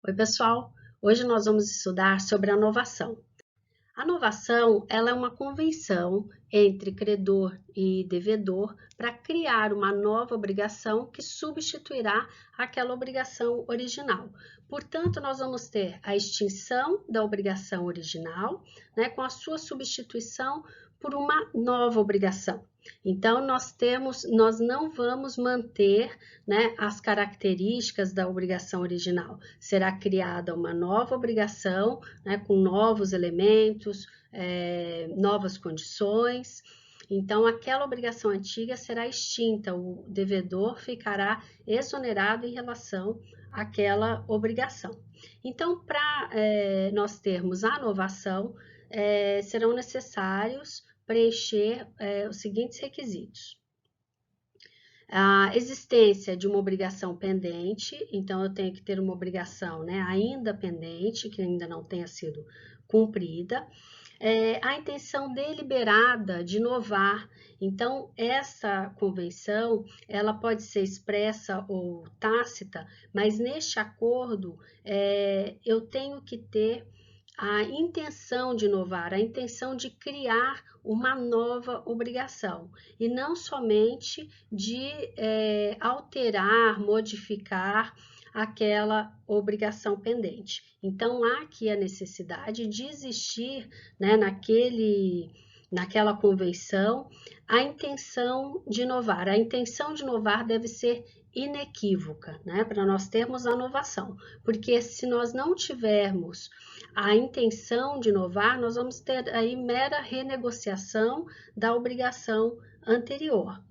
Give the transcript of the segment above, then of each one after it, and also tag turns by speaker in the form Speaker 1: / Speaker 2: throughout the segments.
Speaker 1: Oi, pessoal! Hoje nós vamos estudar sobre a novação. A novação, ela é uma convenção entre credor e devedor para criar uma nova obrigação que substituirá aquela obrigação original. Portanto, nós vamos ter a extinção da obrigação original, com a sua substituição por uma nova obrigação. Então, nós não vamos manter, as características da obrigação original. Será criada uma nova obrigação, com novos elementos, novas condições. Então, aquela obrigação antiga será extinta, o devedor ficará exonerado em relação àquela obrigação. Então, para nós termos a novação, serão necessários preencher os seguintes requisitos. A existência de uma obrigação pendente, então eu tenho que ter uma obrigação ainda pendente, que ainda não tenha sido cumprida. A intenção deliberada de inovar, então essa convenção ela pode ser expressa ou tácita, mas neste acordo eu tenho que ter a intenção de inovar, a intenção de criar uma nova obrigação e não somente de alterar, modificar aquela obrigação pendente. Então, há aqui a necessidade de existir, naquela convenção, a intenção de inovar. A intenção de inovar deve ser inequívoca, para nós termos a inovação, porque se nós não tivermos a intenção de inovar, nós vamos ter aí mera renegociação da obrigação anterior.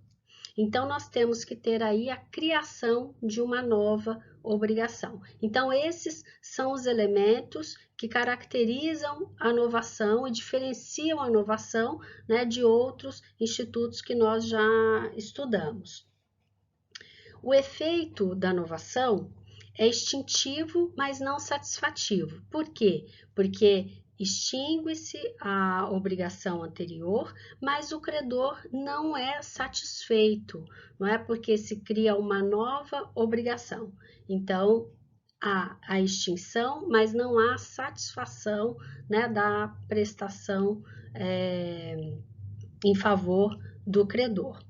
Speaker 1: Então, nós temos que ter aí a criação de uma nova obrigação. Então, esses são os elementos que caracterizam a novação e diferenciam a novação de outros institutos que nós já estudamos. O efeito da novação é extintivo, mas não satisfativo. Por quê? Porque extingue-se a obrigação anterior, mas o credor não é satisfeito, não é porque se cria uma nova obrigação. Então, há a extinção, mas não há satisfação da prestação em favor do credor.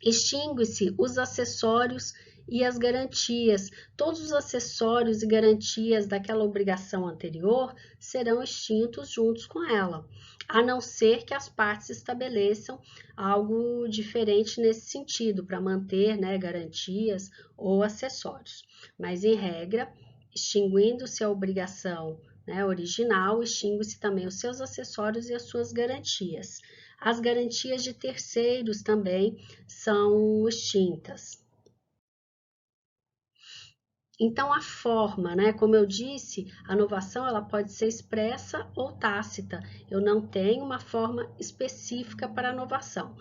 Speaker 1: Extingue-se os acessórios e as garantias. Todos os acessórios e garantias daquela obrigação anterior serão extintos juntos com ela, a não ser que as partes estabeleçam algo diferente nesse sentido, para manter garantias ou acessórios. Mas, em regra, extinguindo-se a obrigação original, extingue-se também os seus acessórios e as suas garantias. As garantias de terceiros também são extintas. Então, a forma, como eu disse, a novação ela pode ser expressa ou tácita. Eu não tenho uma forma específica para a novação,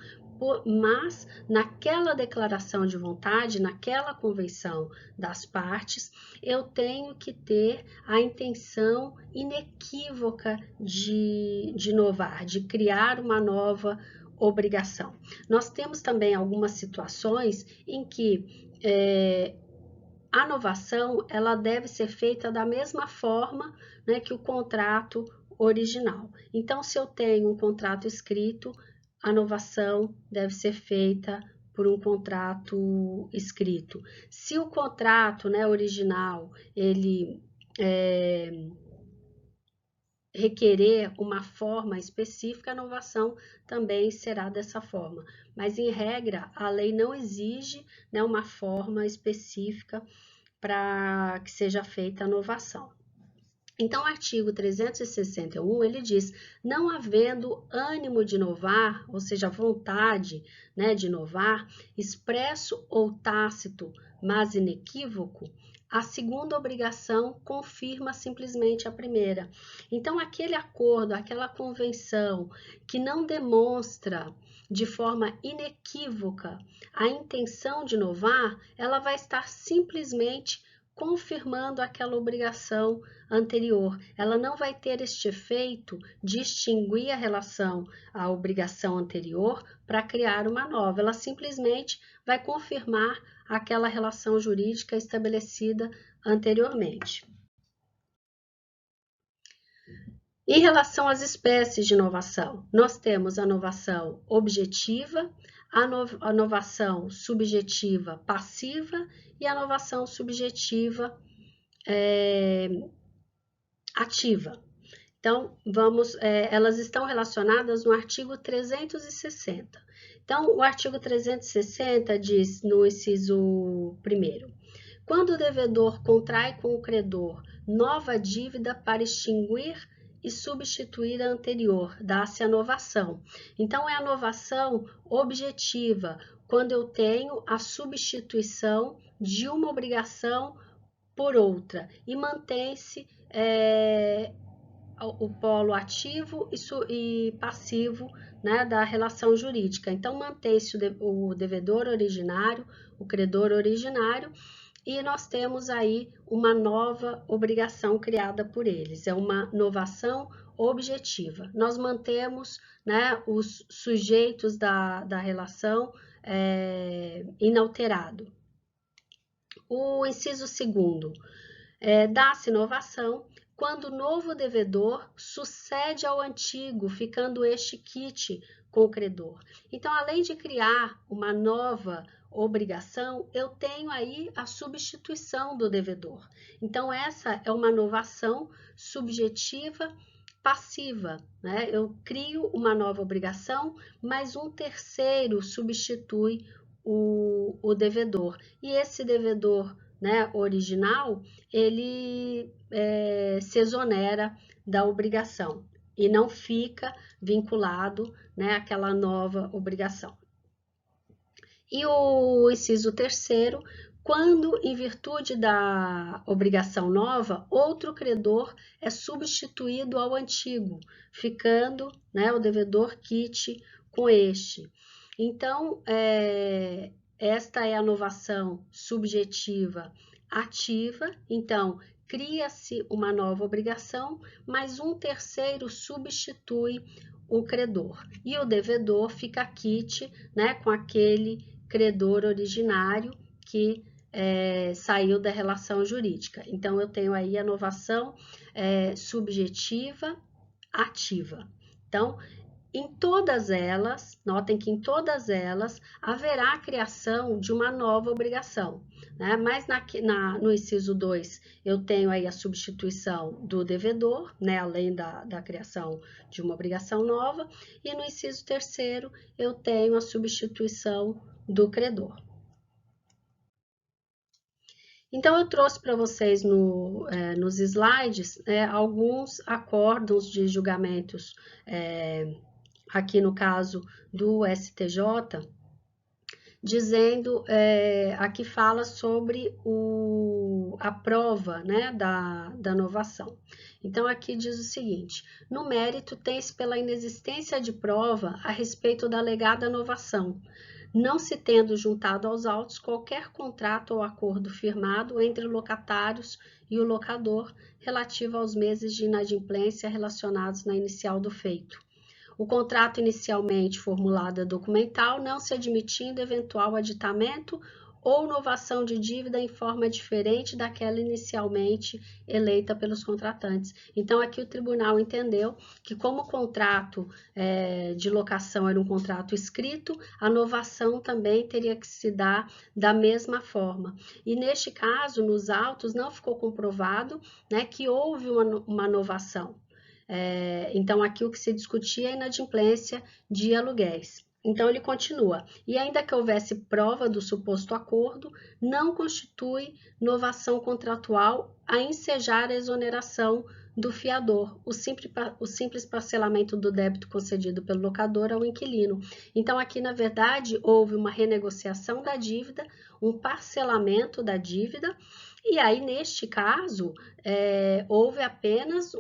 Speaker 1: mas naquela declaração de vontade, naquela convenção das partes, eu tenho que ter a intenção inequívoca de inovar, de criar uma nova obrigação. Nós temos também algumas situações em que a novação ela deve ser feita da mesma forma que o contrato original. Então, se eu tenho um contrato escrito, a novação deve ser feita por um contrato escrito. Se o contrato original ele requerer uma forma específica, a novação também será dessa forma. Mas, em regra, a lei não exige uma forma específica para que seja feita a novação. Então, o artigo 361, ele diz, não havendo ânimo de inovar, ou seja, vontade de inovar, expresso ou tácito, mas inequívoco, a segunda obrigação confirma simplesmente a primeira. Então, aquele acordo, aquela convenção que não demonstra de forma inequívoca a intenção de inovar, ela vai estar simplesmente confirmando aquela obrigação anterior. Ela não vai ter este efeito de extinguir a relação à obrigação anterior para criar uma nova. Ela simplesmente vai confirmar aquela relação jurídica estabelecida anteriormente. Em relação às espécies de novação, nós temos a novação objetiva, a novação subjetiva passiva e a novação subjetiva ativa. Então, elas estão relacionadas no artigo 360. Então, o artigo 360 diz no inciso 1º, quando o devedor contrai com o credor nova dívida para extinguir e substituir a anterior, dá-se a novação. Então, é a novação objetiva, quando eu tenho a substituição de uma obrigação por outra e mantém-se o polo ativo e passivo, né, da relação jurídica. Então, mantém-se o devedor originário, o credor originário, e nós temos aí uma nova obrigação criada por eles, é uma novação objetiva. Nós mantemos, né, os sujeitos da relação inalterado. O inciso 2º, dá-se novação quando o novo devedor sucede ao antigo, ficando este quite com o credor. Então, além de criar uma nova obrigação, eu tenho aí a substituição do devedor. Então, essa é uma novação subjetiva passiva, né? Eu crio uma nova obrigação, mas um terceiro substitui o devedor. E esse devedor, né, original, ele se exonera da obrigação e não fica vinculado, né, àquela nova obrigação. E o inciso 3º, quando, em virtude da obrigação nova, outro credor é substituído ao antigo, ficando, né, o devedor quite com este. Então, esta é a novação subjetiva ativa. Então, cria-se uma nova obrigação, mas um terceiro substitui o credor. E o devedor fica quite, né, com aquele credor originário que saiu da relação jurídica. Então, eu tenho aí a novação subjetiva ativa. Então, em todas elas, notem que em todas elas haverá a criação de uma nova obrigação, né? Mas no inciso 2 eu tenho aí a substituição do devedor, né? Além da criação de uma obrigação nova, e no inciso 3º eu tenho a substituição do credor. Então, eu trouxe para vocês nos slides alguns acórdãos de julgamentos, aqui no caso do STJ, dizendo, aqui fala sobre a prova, né, da novação. Então, aqui diz o seguinte: no mérito, tem-se pela inexistência de prova a respeito da alegada novação, não se tendo juntado aos autos qualquer contrato ou acordo firmado entre locatários e o locador relativo aos meses de inadimplência relacionados na inicial do feito. O contrato inicialmente formulado é documental, não se admitindo eventual aditamento ou novação de dívida em forma diferente daquela inicialmente eleita pelos contratantes. Então, aqui o tribunal entendeu que, como o contrato de locação era um contrato escrito, a novação também teria que se dar da mesma forma. E, neste caso, nos autos, não ficou comprovado, né, que houve uma novação. Então, aqui o que se discutia é a inadimplência de aluguéis. Então, ele continua: e ainda que houvesse prova do suposto acordo, não constitui novação contratual a ensejar a exoneração do fiador, o simples parcelamento do débito concedido pelo locador ao inquilino. Então, aqui, na verdade, houve uma renegociação da dívida, um parcelamento da dívida, e aí, neste caso, houve apenas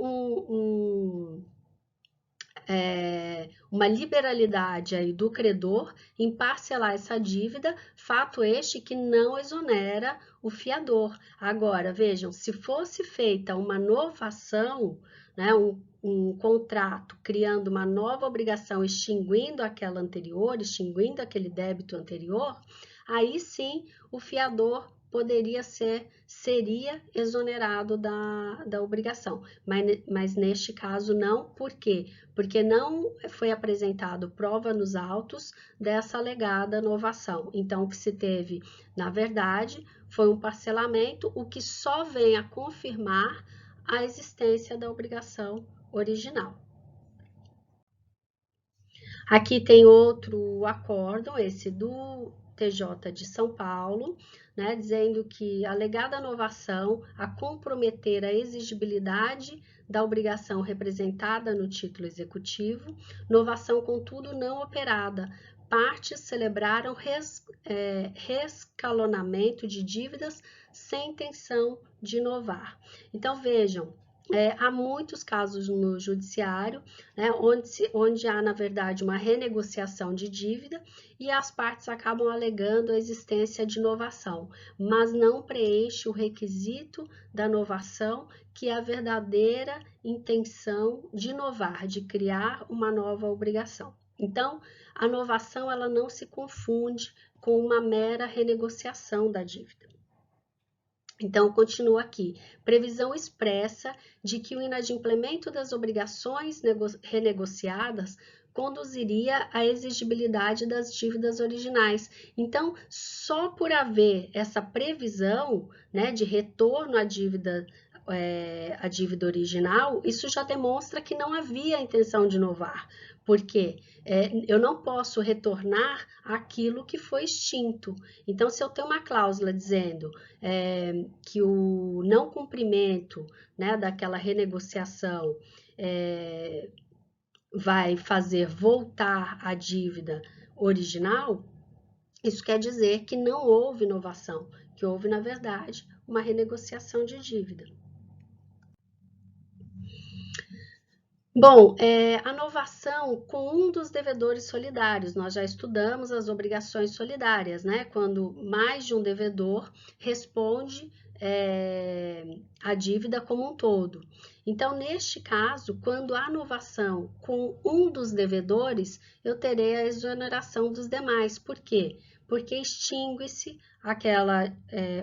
Speaker 1: uma liberalidade aí do credor em parcelar essa dívida, fato este que não exonera o fiador. Agora, vejam, se fosse feita uma novação, né, um contrato criando uma nova obrigação, extinguindo aquela anterior, extinguindo aquele débito anterior, aí sim o fiador seria exonerado da obrigação, mas neste caso não. Por quê? Porque não foi apresentado prova nos autos dessa alegada novação. Então, o que se teve, na verdade, foi um parcelamento, o que só vem a confirmar a existência da obrigação original. Aqui tem outro acórdão, esse do TJ de São Paulo, né, dizendo que a alegada novação a comprometer a exigibilidade da obrigação representada no título executivo, novação, contudo, não operada. Partes celebraram rescalonamento de dívidas sem intenção de inovar. Então, vejam, há muitos casos no judiciário, né, onde há, na verdade, uma renegociação de dívida e as partes acabam alegando a existência de novação, mas não preenche o requisito da novação, que é a verdadeira intenção de inovar, de criar uma nova obrigação. Então, a novação ela não se confunde com uma mera renegociação da dívida. Então, continua aqui, previsão expressa de que o inadimplemento das obrigações renegociadas conduziria à exigibilidade das dívidas originais. Então, só por haver essa previsão, né, de retorno à dívida original, isso já demonstra que não havia intenção de inovar, porque eu não posso retornar aquilo que foi extinto. Então, se eu tenho uma cláusula dizendo que o não cumprimento, né, daquela renegociação vai fazer voltar a dívida original, isso quer dizer que não houve inovação, que houve, na verdade, uma renegociação de dívida. Bom, a novação com um dos devedores solidários, nós já estudamos as obrigações solidárias, né? Quando mais de um devedor responde a dívida como um todo. Então, neste caso, quando há novação com um dos devedores, eu terei a exoneração dos demais. Por quê? Porque extingue-se aquela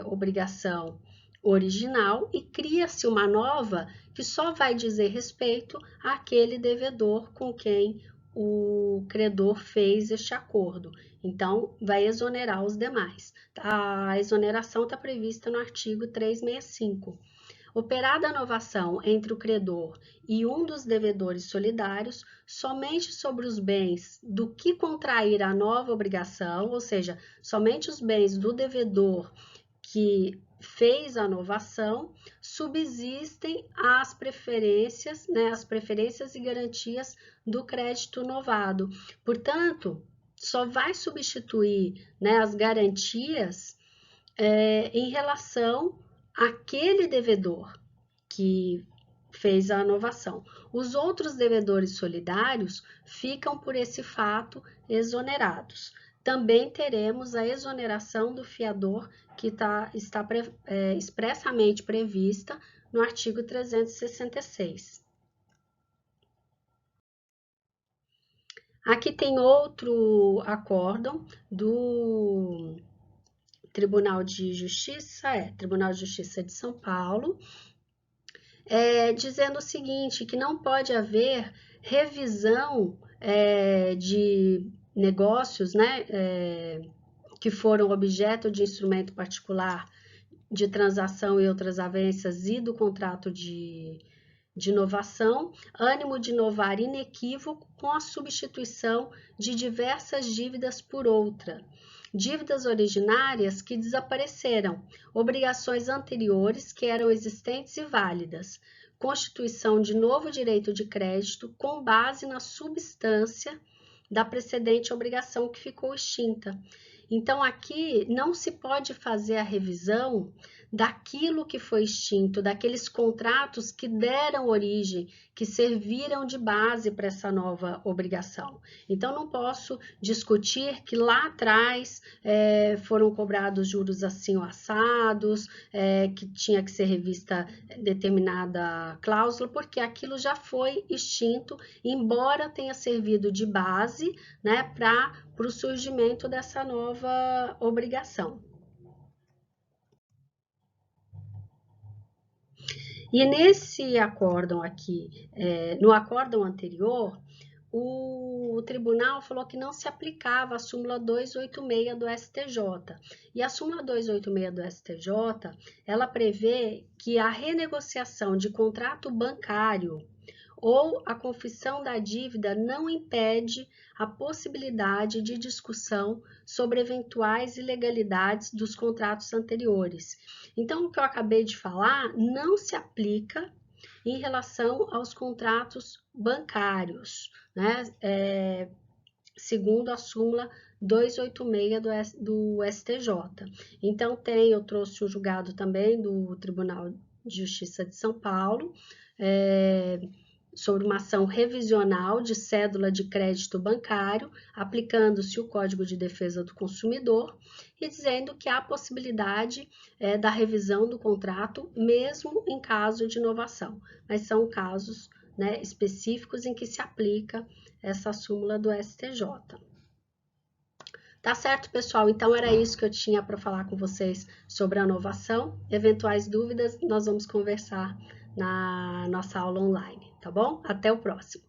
Speaker 1: obrigação original e cria-se uma nova que só vai dizer respeito àquele devedor com quem o credor fez este acordo. Então, vai exonerar os demais. A exoneração está prevista no artigo 365. Operada a novação entre o credor e um dos devedores solidários, somente sobre os bens do que contrair a nova obrigação, ou seja, somente os bens do devedor que fez a novação, subsistem as preferências, né, as preferências e garantias do crédito novado. Portanto, só vai substituir, né, as garantias em relação àquele devedor que fez a novação. Os outros devedores solidários ficam por esse fato exonerados. Também teremos a exoneração do fiador, que está expressamente prevista no artigo 366. Aqui tem outro acórdão do Tribunal de Justiça de São Paulo, dizendo o seguinte, que não pode haver revisão de negócios, né, que foram objeto de instrumento particular de transação e outras avanças e do contrato de inovação, ânimo de inovar inequívoco com a substituição de diversas dívidas por outra. Dívidas originárias que desapareceram, obrigações anteriores que eram existentes e válidas, constituição de novo direito de crédito com base na substância da precedente obrigação que ficou extinta. Então, aqui não se pode fazer a revisão daquilo que foi extinto, daqueles contratos que deram origem, que serviram de base para essa nova obrigação. Então, não posso discutir que lá atrás foram cobrados juros assim ou assados, que tinha que ser revista determinada cláusula, porque aquilo já foi extinto, embora tenha servido de base, né, para o surgimento dessa nova obrigação. E nesse acórdão aqui, no acórdão anterior, o tribunal falou que não se aplicava a súmula 286 do STJ. E a súmula 286 do STJ, ela prevê que a renegociação de contrato bancário ou a confissão da dívida não impede a possibilidade de discussão sobre eventuais ilegalidades dos contratos anteriores. Então, o que eu acabei de falar não se aplica em relação aos contratos bancários, né? Segundo a súmula 286 do STJ. Então, eu trouxe um julgado também do Tribunal de Justiça de São Paulo, sobre uma ação revisional de cédula de crédito bancário, aplicando-se o Código de Defesa do Consumidor e dizendo que há possibilidade da revisão do contrato, mesmo em caso de inovação, mas são casos, né, específicos em que se aplica essa súmula do STJ. Tá certo, pessoal? Então, era isso que eu tinha para falar com vocês sobre a novação. Eventuais dúvidas, nós vamos conversar na nossa aula online, tá bom? Até o próximo!